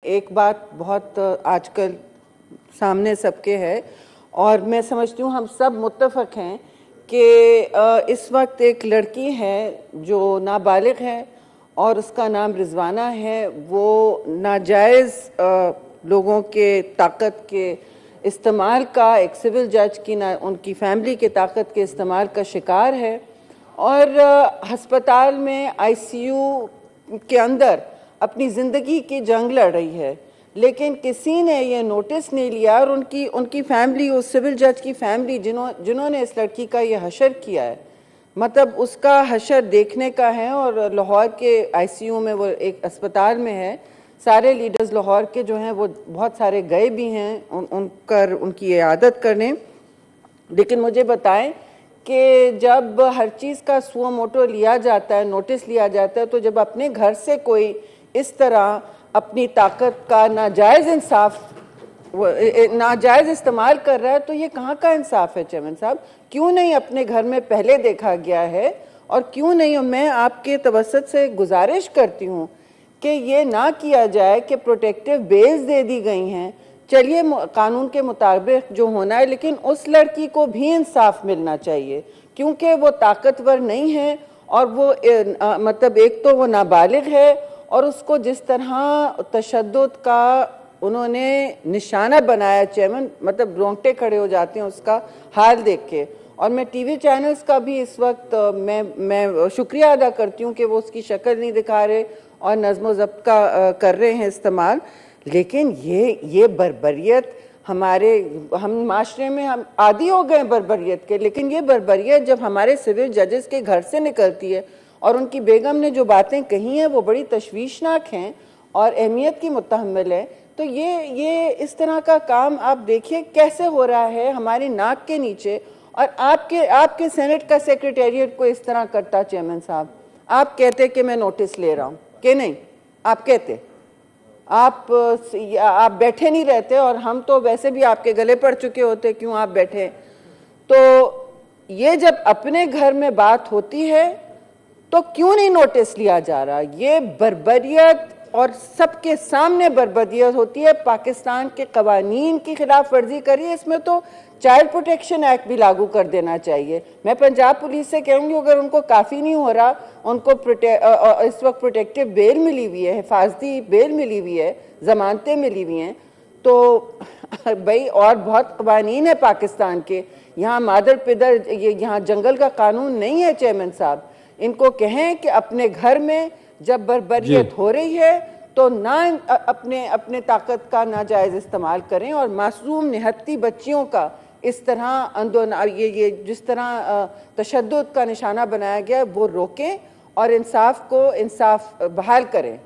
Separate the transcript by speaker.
Speaker 1: एक बात बहुत आजकल सामने सबके है और मैं समझती हूँ हम सब मुत्तफक हैं कि इस वक्त एक लड़की है जो नाबालिग है और उसका नाम रिजवाना है। वो नाजायज़ लोगों के ताकत के इस्तेमाल का, एक सिविल जज की ना उनकी फैमिली के ताकत के इस्तेमाल का शिकार है और हस्पताल में आईसीयू के अंदर अपनी ज़िंदगी की जंग लड़ रही है। लेकिन किसी ने ये नोटिस नहीं लिया और उनकी फैमिली, उस सिविल जज की फैमिली जिन्होंने इस लड़की का ये हशर किया है, मतलब उसका हशर देखने का है। और लाहौर के आईसीयू में, वो एक अस्पताल में है, सारे लीडर्स लाहौर के जो हैं वो बहुत सारे गए भी हैं उनकी इयादत करने। लेकिन मुझे बताएं कि जब हर चीज़ का सुओ मोटो लिया जाता है, नोटिस लिया जाता है, तो जब अपने घर से कोई इस तरह अपनी ताकत का नाजायज़ इस्तेमाल कर रहा है तो ये कहाँ का इंसाफ है चेयरमैन साहब? क्यों नहीं अपने घर में पहले देखा गया है? और क्यों नहीं, मैं आपके तवस्सुत से गुजारिश करती हूँ कि ये ना किया जाए कि प्रोटेक्टिव बेल्स दे दी गई हैं, चलिए कानून के मुताबिक जो होना है, लेकिन उस लड़की को भी इंसाफ मिलना चाहिए क्योंकि वो ताकतवर नहीं है और वो मतलब एक तो वो नाबालिग है और उसको जिस तरह तशद्दुद का उन्होंने निशाना बनाया चेयरमैन, मतलब रोंगटे खड़े हो जाते हैं उसका हाल देख के। और मैं टीवी चैनल्स का भी इस वक्त मैं शुक्रिया अदा करती हूँ कि वो उसकी शक्ल नहीं दिखा रहे और नज़्म ज़ब्त का कर रहे हैं इस्तेमाल। लेकिन ये बर्बरियत हम माशरे में हम आदी हो गए बर्बरियत के। लेकिन ये बर्बरियत जब हमारे सिविल जजेस के घर से निकलती है और उनकी बेगम ने जो बातें कही हैं वो बड़ी तशवीशनाक हैं और अहमियत की मुतहम्मिल है, तो ये इस तरह का काम आप देखिए कैसे हो रहा है हमारी नाक के नीचे। और आपके सेनेट का सेक्रेटेरिएट को इस तरह करता चेयरमैन साहब, आप कहते कि मैं नोटिस ले रहा हूँ कि नहीं, आप कहते आप बैठे नहीं रहते और हम तो वैसे भी आपके गले पड़ चुके होते, क्यों आप बैठे? तो ये जब अपने घर में बात होती है तो क्यों नहीं नोटिस लिया जा रहा? ये बर्बरियत और सबके सामने बर्बरियत होती है, पाकिस्तान के कवानीन की खिलाफ वर्जी करिए। इसमें तो चाइल्ड प्रोटेक्शन एक्ट भी लागू कर देना चाहिए। मैं पंजाब पुलिस से कहूँगी अगर उनको काफ़ी नहीं हो रहा, उनको इस वक्त प्रोटेक्टिव बेल मिली हुई है, हिफाजती बेल मिली हुई है, जमानतें मिली हुई हैं, तो भाई और बहुत कवानीन है पाकिस्तान के। यहाँ मादर पिदर, ये यहाँ जंगल का कानून नहीं है चेयरमैन साहब। इनको कहें कि अपने घर में जब बर्बरियत हो रही है तो ना अपने ताकत का नाजायज़ इस्तेमाल करें और मासूम निहत्ती बच्चियों का इस तरह ये जिस तरह तशद्दुद का निशाना बनाया गया वो रोकें और इंसाफ बहाल करें।